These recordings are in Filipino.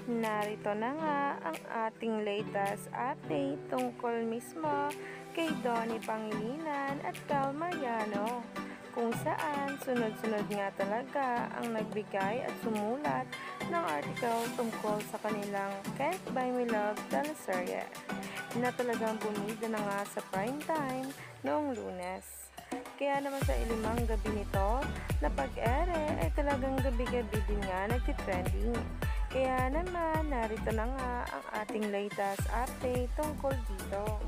Narito na nga ang ating latest update tungkol mismo kay Donnie Pangilinan at Cal Mariano, kung saan sunod-sunod nga talaga ang nagbigay at sumulat ng article tungkol sa kanilang Can't Buy Me Love teleserye na talagang bumida na nga sa prime time noong Lunes. Kaya naman sa ilimang gabi nito na pag-ere ay talagang gabi-gabi din nga nagtitrending. Kaya naman, narito na nga ang ating latest update tungkol dito.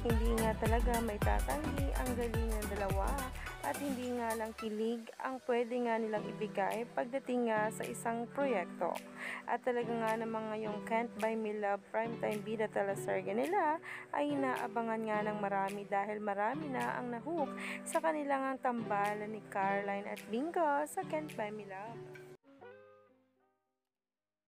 Hindi nga talaga may tatanggi ang galing ng dalawa at hindi nga lang kilig ang pwede nga nilang ibigay pagdating nga sa isang proyekto. At talaga nga namang ngayong Can't Buy Me Love primetime bida teleserye nila ay inaabangan nga ng marami dahil marami na ang nahook sa kanilang tambalan ni Caroline at Bingo sa Can't Buy Me Love.